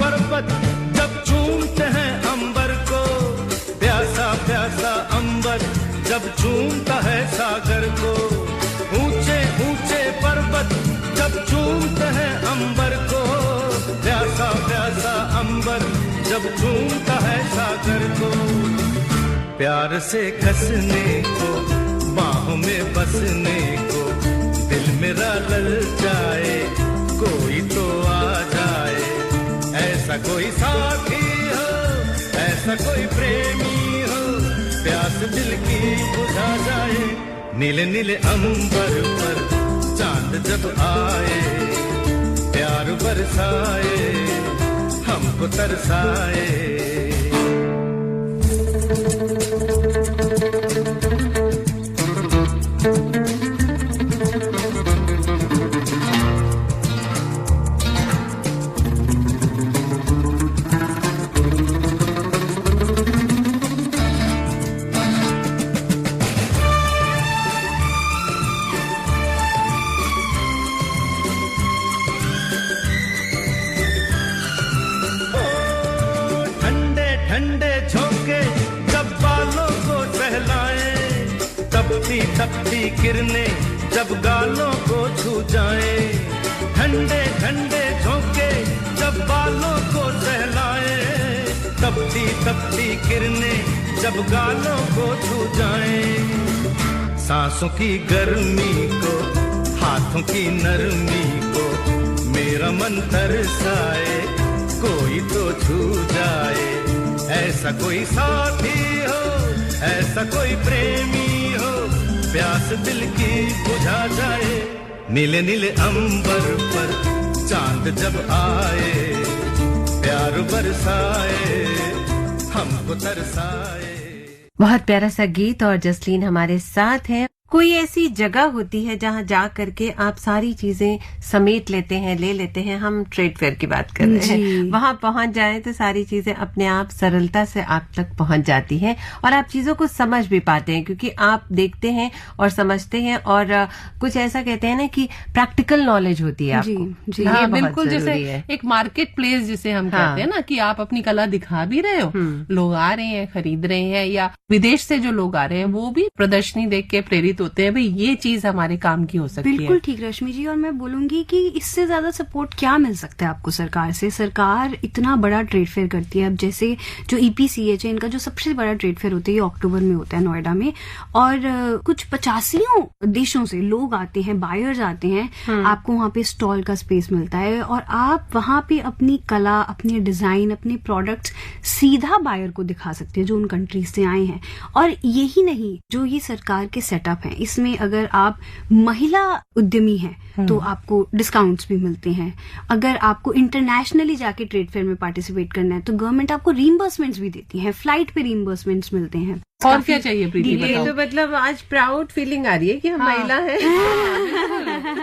पर्वत जब चूमते हैं अंबर को, प्यासा प्यासा अंबर जब चूमता है सागर को। ऊंचे ऊंचे पर्वत जब चूमते हैं अंबर को, प्यासा प्यासा अंबर जब चूमता है सागर को। प्यार से कसने को, बाहों में बसने को, दिल मेरा ललचाए, कोई तो आ जाए, ऐसा कोई साथी हो, ऐसा कोई प्रेमी हो, प्यास दिल की बुझा जाए। नीले नीले अंबर पर चांद जब आए, प्यार बरसाए, हमको तरसाए। तपती किरणें जब गालों को छू जाए, ठंडे ठंडे झोंके जब बालों को सहलाए, तपती तपती किरणें जब गालों को छू जाए। सांसों की गर्मी को, हाथों की नरमी को, मेरा मन तरसाए, कोई तो छू जाए, ऐसा कोई साथी हो, ऐसा कोई प्रेमी हो, प्यास दिल की बुझा जाए। नीले नीले अंबर पर चांद जब आए, प्यार बरसाए, हमको तरसाए। बहुत प्यारा सा गीत, और जसलीन हमारे साथ हैं। कोई ऐसी जगह होती है जहाँ जा करके आप सारी चीजें समेट लेते हैं, ले लेते हैं। हम ट्रेड फेयर की बात कर रहे हैं, वहां पहुंच जाए तो सारी चीजें अपने आप सरलता से आप तक पहुंच जाती हैं, और आप चीजों को समझ भी पाते हैं, क्योंकि आप देखते हैं और समझते हैं, और कुछ ऐसा कहते हैं ना कि प्रैक्टिकल नॉलेज होती है आपको। जी, हाँ, बिल्कुल, जैसे एक मार्केट प्लेस जिसे हम कहते हैं ना, कि आप अपनी कला दिखा भी रहे हो, लोग आ रहे हैं, खरीद रहे हैं, या विदेश से जो लोग आ रहे हैं वो भी प्रदर्शनी देख के प्रेरित प्रतीत होते हैं भाई ये चीज हमारे काम की हो सकती है। बिल्कुल ठीक रश्मि जी, और मैं बोलूंगी कि इससे ज्यादा सपोर्ट क्या मिल सकता है आपको सरकार से। सरकार इतना बड़ा ट्रेड फेयर करती है। अब जैसे जो EPCH है, इनका जो सबसे बड़ा ट्रेड फेयर होता है ये अक्टूबर में होता है नोएडा में, और कुछ 85 देशों से लोग आते हैं, बायर्स आते हैं, आपको वहाँ पे स्टॉल का स्पेस मिलता है और आप वहाँ पे अपनी कला, अपने डिजाइन, अपने प्रोडक्ट्स सीधा बायर को दिखा सकते हैं जो उन कंट्रीज से आए हैं। और यही नहीं, जो ये सरकार के सेटअप हैं इसमें अगर आप महिला उद्यमी हैं तो आपको डिस्काउंट्स भी मिलते हैं। अगर आपको इंटरनेशनली जाके ट्रेड फेयर में पार्टिसिपेट करना है तो गवर्नमेंट आपको रीइंबर्समेंट्स भी देती है, फ्लाइट पे रीइंबर्समेंट्स मिलते हैं। और क्या चाहिए प्रीति, ये बताओ। तो मतलब आज प्राउड फीलिंग आ रही है कि हम महिला हैं।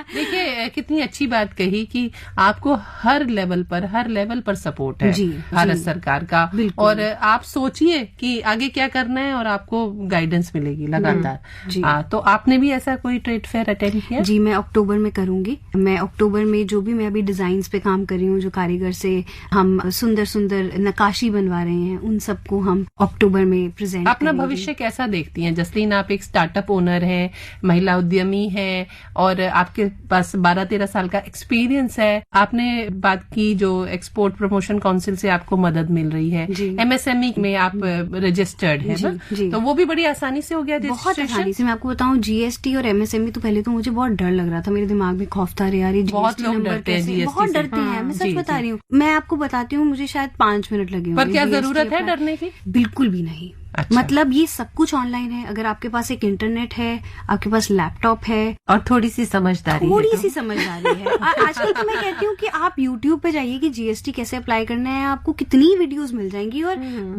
देखिए कितनी अच्छी बात कही कि आपको हर लेवल पर सपोर्ट है जी, भारत जी, सरकार का। और आप सोचिए कि आगे क्या करना है और आपको गाइडेंस मिलेगी लगातार। तो आपने भी ऐसा कोई ट्रेड फेयर अटेंड किया? जी, मैं अक्टूबर में करूंगी। मैं अक्टूबर में जो भी मैं अभी डिजाइन्स पे काम कर रही हूँ, जो कारीगर से हम सुंदर सुंदर नक्काशी बनवा रहे हैं, उन सबको हम अक्टूबर में प्रेजेंट अपना भविष्य कैसा देखती हैं जसलीन? आप एक स्टार्टअप ओनर हैं, महिला उद्यमी हैं और आपके पास 12-13 साल का एक्सपीरियंस है। आपने बात की जो एक्सपोर्ट प्रमोशन काउंसिल से आपको मदद मिल रही है, MSME में आप रजिस्टर्ड है ना, तो वो भी बड़ी आसानी से हो गया बहुत आसानी से। मैं आपको बताऊं GST और MSME तो पहले तो मुझे बहुत डर लग रहा था, मेरे दिमाग में खौफ था, यार बहुत लोग डरते हैं GST बहुत से। डरते हैं, मैं सच बता रही हूँ। मैं आपको बताती हूँ, मुझे शायद 5 मिनट लगे पर क्या जरूरत है डरने की? बिल्कुल भी नहीं। अच्छा। मतलब ये सब कुछ ऑनलाइन है। अगर आपके पास एक इंटरनेट है, आपके पास लैपटॉप है और थोड़ी सी समझदारी है। आजकल तो मैं कहती हूँ कि आप YouTube पे जाइए कि GST कैसे अप्लाई करना है, आपको कितनी वीडियोस मिल जाएंगी और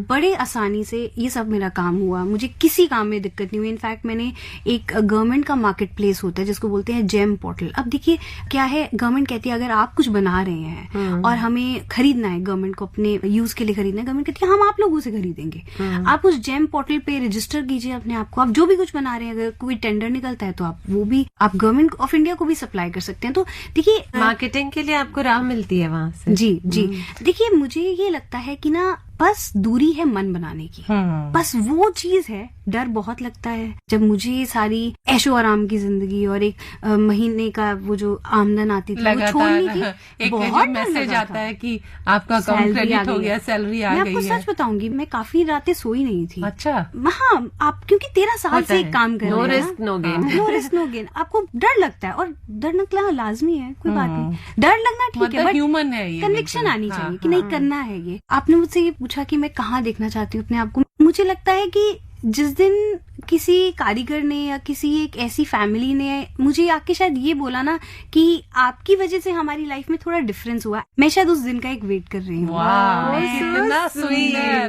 बड़े आसानी से ये सब मेरा काम हुआ। मुझे किसी काम में दिक्कत नहीं हुई। इनफैक्ट मैंने एक गवर्नमेंट का मार्केट प्लेस होता है जिसको बोलते हैं जेम पोर्टल। अब देखिए क्या है, गवर्नमेंट कहती है अगर आप कुछ बना रहे हैं और हमें खरीदना है, गवर्नमेंट को अपने यूज के लिए खरीदना है, गवर्नमेंट कहती है हम आप लोगों से खरीदेंगे। आप उस जेम पोर्टल पे रजिस्टर कीजिए अपने आप को। आप जो भी कुछ बना रहे हैं, अगर कोई टेंडर निकलता है तो आप वो भी आप गवर्नमेंट ऑफ इंडिया को भी सप्लाई कर सकते हैं। तो देखिए मार्केटिंग के लिए आपको राह मिलती है वहाँ से। जी जी। देखिए मुझे ये लगता है कि ना बस दूरी है मन बनाने की, बस वो चीज है। डर बहुत लगता है जब मुझे सारी ऐशो आराम की जिंदगी और एक महीने का वो जो आमदन आती थी वो छोड़नी थी। एक बहुत मैसेज आता है कि आपका अकाउंट क्रेडिट हो गया, सैलरी आ गई है। मैं आपको सच बताऊंगी, मैं काफी रातें सोई नहीं थी। अच्छा। हाँ, आप क्योंकि 13 साल से एक काम कर रहे हैं, no risk no gain. No risk no gain. आपको डर लगता है और डर लगना लाजमी है, कोई बात नहीं। डर लगना ठीक है, बट ह्यूमन है ये, कन्विक्शन आनी चाहिए कि नहीं करना है ये। आपने मुझसे ये पूछा कि मैं कहाँ देखना चाहती हूँ अपने आप को। मुझे लगता है कि जिस दिन किसी कारीगर ने या किसी एक ऐसी फैमिली ने मुझे आके शायद ये बोला ना कि आपकी वजह से हमारी लाइफ में थोड़ा डिफरेंस हुआ, मैं शायद उस दिन का एक वेट कर रही हूँ।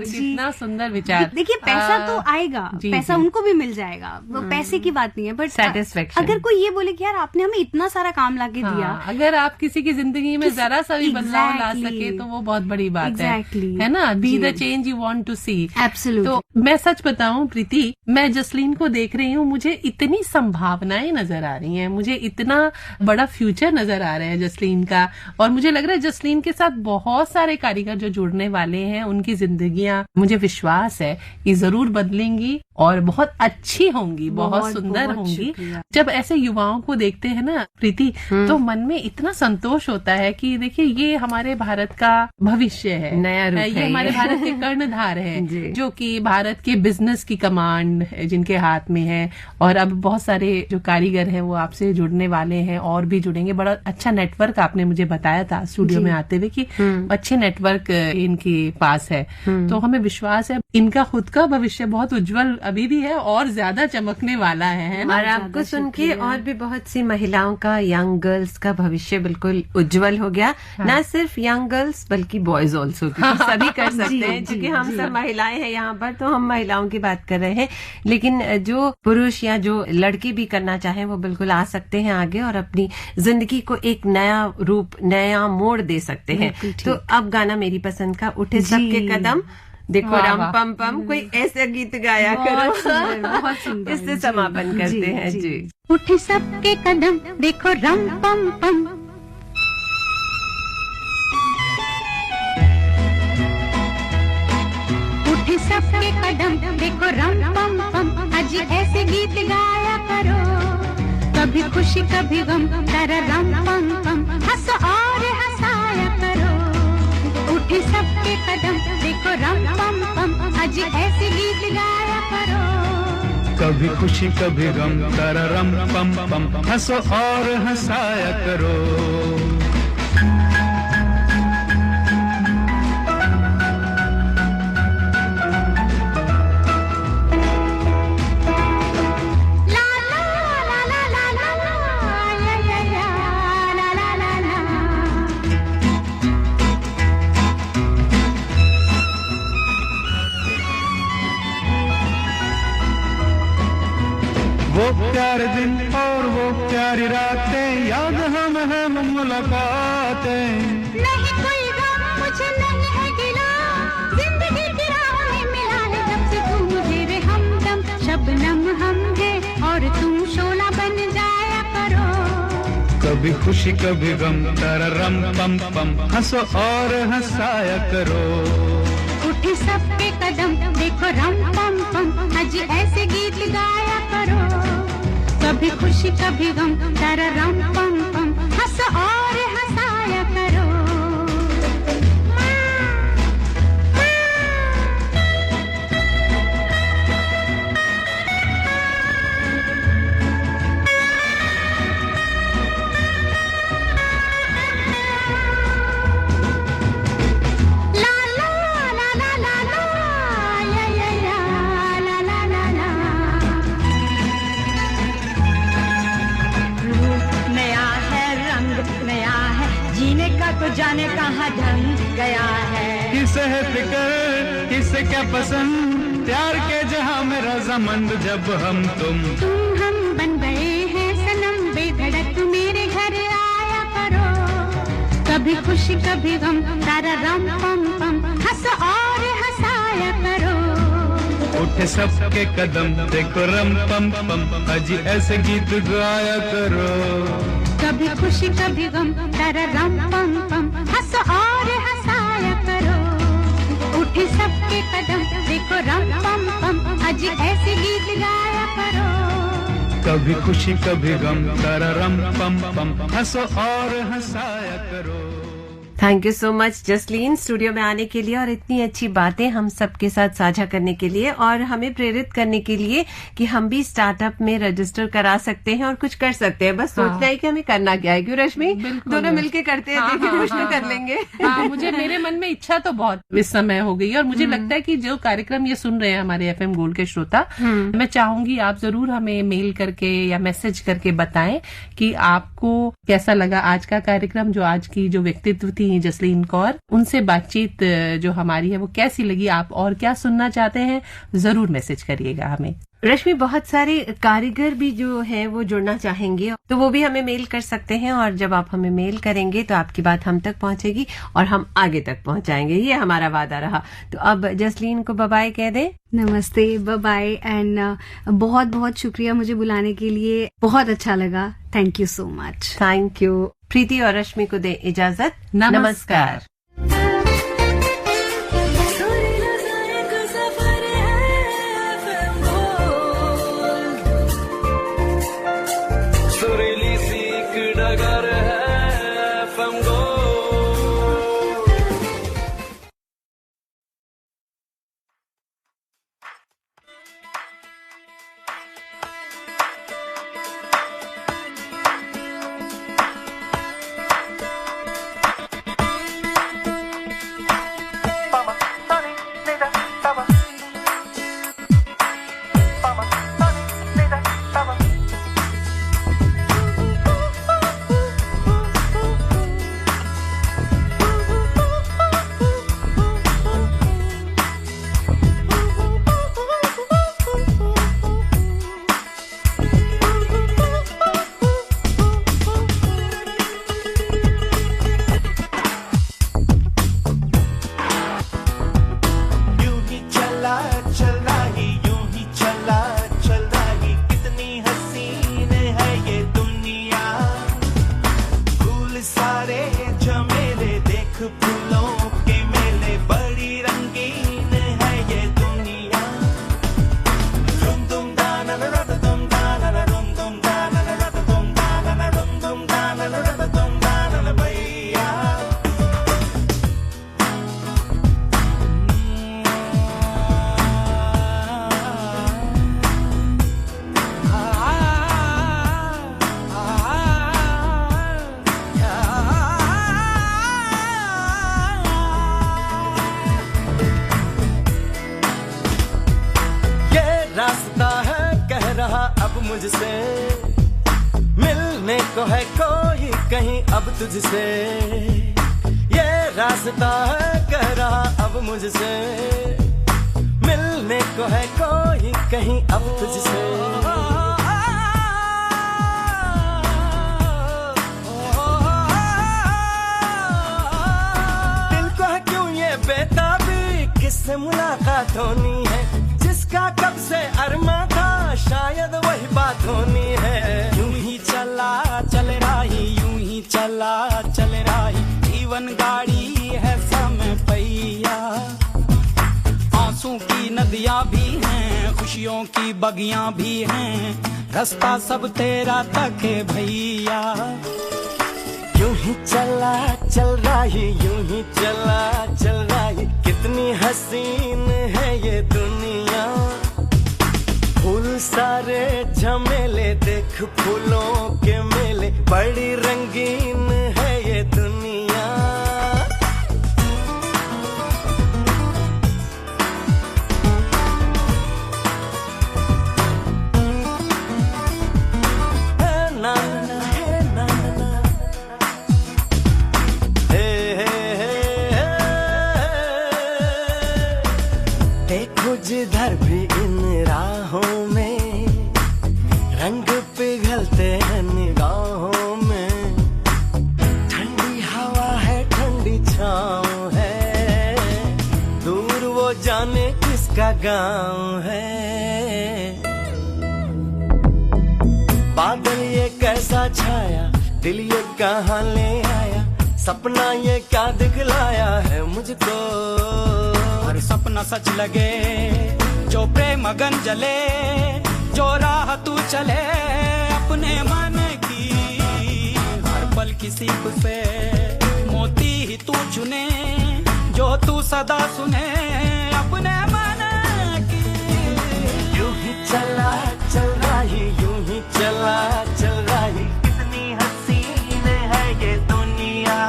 कितना सुंदर विचार। देखिए पैसा तो आएगा, पैसा उनको भी मिल जाएगा, वो पैसे की बात नहीं है, बट सेटिस्फेक्शन। अगर कोई ये बोले कि यार आपने हमें इतना सारा काम लाके दिया, अगर आप किसी की जिंदगी में जरा सा भी बदलाव ला सके तो वो बहुत बड़ी बात है ना। Be the change you want to see. Absolutely. तो मैं सच बताऊं प्रीति, मैं जसलीन को देख रही हूँ, मुझे इतनी संभावनाएं नजर आ रही हैं, मुझे इतना बड़ा फ्यूचर नजर आ रहा है जसलीन का। और मुझे लग रहा है जसलीन के साथ बहुत सारे कारीगर जो जुड़ने वाले हैं, उनकी जिंदगियां मुझे विश्वास है कि जरूर बदलेंगी और बहुत अच्छी होंगी, बहुत सुंदर होंगी। जब ऐसे युवाओं को देखते हैं ना प्रीति, तो मन में इतना संतोष होता है कि देखिए ये हमारे भारत का भविष्य है, नया रूप ये हमारे भारत के कर्णधार है, जो कि भारत के बिजनेस की कमांड जिनके हाथ में है। और अब बहुत सारे जो कारीगर हैं वो आपसे जुड़ने वाले हैं और भी जुड़ेंगे। बड़ा अच्छा नेटवर्क आपने मुझे बताया था स्टूडियो में आते हुए कि अच्छे नेटवर्क इनके पास है। तो हमें विश्वास है इनका खुद का भविष्य बहुत उज्जवल अभी भी है और ज्यादा चमकने वाला है ना? और आपको सुन के और भी बहुत सी महिलाओं का, यंग गर्ल्स का भविष्य बिल्कुल उज्जवल हो गया। ना सिर्फ यंग गर्ल्स बल्कि बॉयज ऑल्सो, सभी कर सकते हैं। क्योंकि हम सब महिलाएं हैं यहाँ पर, तो हम महिलाओं की बात कर रहे हैं। लेकिन जो पुरुष या जो लड़की भी करना चाहें वो बिल्कुल आ सकते हैं आगे और अपनी जिंदगी को एक नया रूप, नया मोड़ दे सकते हैं। तो अब गाना मेरी पसंद का उठे सबके कदम, देखो रम पम पम, कोई ऐसा गीत गाया करो। बहुत सुंदर। इससे समापन करते हैं जी। उठ सबके कदम देखो रम पम पम, उठ सबके कदम देखो रम पम पम, आज ऐसे गीत गाया करो। कभी खुशी कभी गम, तररम पम पम, हंस और हंसाया करो। उठे सबके कदम, देखो रम पम पम, आज ऐसे गीत गाया करो। कभी खुशी कभी गम, तररम पम पम, हंसो और हंसाया करो। वो प्यारे दिन और वो प्यारी रातें, याद हम है मुलाकातें। नहीं कोई गम मुझे नहीं है गिला, जिंदगी की राह में मिला है जब से तू मुझे रे हमदम। शबनम हम है और तुम शोला बन जाया करो। कभी खुशी कभी गम, तररम पम पम, हंसो और हंसाया करो। उठे सबके कदम, देखो रम पम पम, आज ऐसे गीत गाया करो। कभी खुशी कभी गम, तररम पम पम, हंस और हंसाया करो। जाने कहाँ ढंग गया है। किसे है फिक्र किसे क्या पसंद, प्यार के जहां में रजामंद जब हम तुम हम बन गए हैं सनम, बेधड़क मेरे घर आया करो। कभी खुशी कभी गम, तारा रम पम पम, हंस और हंसाया करो। उठे सबके कदम, देखो रम पम पम, अजी ऐसे गीत गाया करो। कभी खुशी कभी गम, तररम पम पम, हंस और हंसाया करो। उठे सबके कदम, देखो रम पम पम, आज ऐसे गीत गाया करो। कभी खुशी कभी गम, तररम पम पम, हंसो और हंसाया करो। Thank you so much Jasleen, studio में आने के लिए और इतनी अच्छी बातें हम सबके साथ साझा करने के लिए और हमें प्रेरित करने के लिए कि हम भी स्टार्टअप में रजिस्टर करा सकते हैं और कुछ कर सकते हैं। बस सोचना है कि हमें करना क्या है। क्यों रश्मि, दोनों मिलके करते हैं, देखिए कुछ तो कर लेंगे। मुझे मेरे मन में इच्छा तो बहुत इस समय हो गई और मुझे लगता है कि जो कार्यक्रम ये सुन रहे हैं हमारे FM गोल्ड के श्रोता, मैं चाहूंगी आप जरूर हमें मेल करके या मैसेज करके बताएं कि आपको कैसा लगा आज का कार्यक्रम। जो आज की जो व्यक्तित्व थी जसलीन कौर, उनसे बातचीत जो हमारी है वो कैसी लगी, आप और क्या सुनना चाहते हैं, जरूर मैसेज करिएगा हमें। रश्मि, बहुत सारे कारीगर भी जो है वो जुड़ना चाहेंगे तो वो भी हमें मेल कर सकते हैं और जब आप हमें मेल करेंगे तो आपकी बात हम तक पहुंचेगी और हम आगे तक पहुंचाएंगे, ये हमारा वादा रहा। तो अब जसलीन को बाय कह दे। नमस्ते, बाय एंड बहुत बहुत शुक्रिया मुझे बुलाने के लिए, बहुत अच्छा लगा। Thank you so much. Thank you. Preeti और रश्मि को दे इजाजत। नमस्कार। मुझसे, मिलने को है कोई कहीं अब तुझसे, ये रास्ता है कह रहा अब मुझसे, मिलने को है कोई कहीं अब तुझसे। दिल को है क्यों ये बेताबी, किससे मुलाकात होनी है, जिसका कब से अरमा था शायद वही बात होनी है। यूं ही चला चल रही, यूं ही चला चल रही, जीवन गाड़ी है समय पहिया। आंसू की नदियां भी हैं, खुशियों की बगियां भी हैं, रास्ता सब तेरा तक है भैया। यूं ही चला चल रही, यूं ही चला चल रही, कितनी हसीन है ये दुनिया। फूल सारे झमेले देख फूलों के मेले, बड़ी रंगीन है ये दुनिया। देखो जिधर भी इन राहों में, रंग पिघलते हैं निगाहों में, ठंडी हवा है ठंडी छाँव है, दूर वो जाने किसका गाँव है। बादल ये कैसा छाया, दिल ये कहाँ ले आया, सपना ये क्या दिखलाया है मुझको। हर सपना सच लगे, जो प्रेम अगन जले, जो राह तू चले अपने मन की, हर पल की सीख से मोती ही तू चुने, जो तू सदा सुने अपने मन की। यूं ही चला चल रही, यूं ही चला चल रही, कितनी हसीन है ये दुनिया।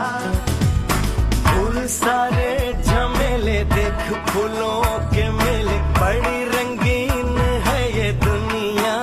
फूल सारे झमेले देख फूलों के मेले, बड़ी रंगीन है ये दुनिया।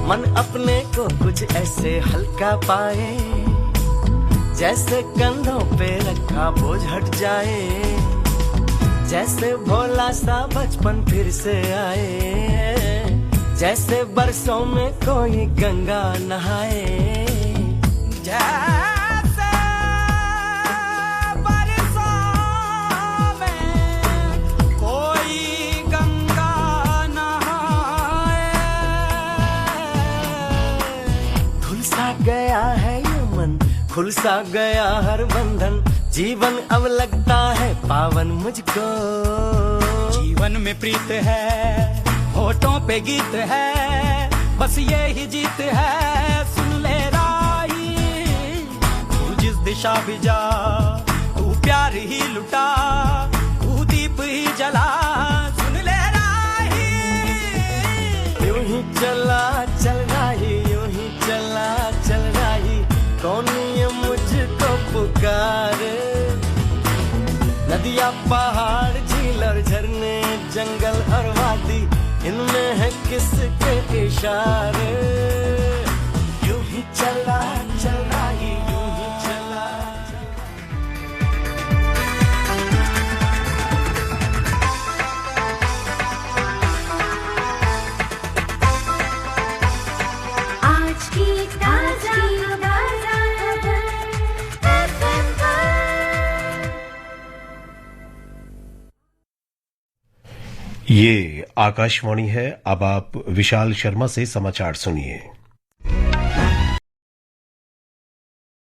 मन अपने को कुछ ऐसे हल्का पाए, जैसे कंधों पे रखा बोझ हट जाए, जैसे भोला सा बचपन फिर से आए, जैसे बरसों में कोई गंगा नहाए। जैसे बरसों में कोई गंगा नहाए, धुल सा गया है ये मन, खुल सा गया हर बंधन, जीवन अब लगता है पावन मुझको। जीवन में प्रीत है, होठों पे गीत है, बस ये ही जीत है, सुन ले राही। तू जिस दिशा भी जा, तू प्यार ही लुटा, तू दीप ही जला, सुन ले राही। यूं ही चला चल रही, यूं ही चला चल रही, कौन ये मुझको पुकारे। नदियाँ पहाड़ झील और झरने, जंगल और वादी, इनमें है किसके इशारे। यूं ही चला चल रही, यूं ही चला आज की ताजा ये आकाशवाणी है। अब आप विशाल शर्मा से समाचार सुनिए।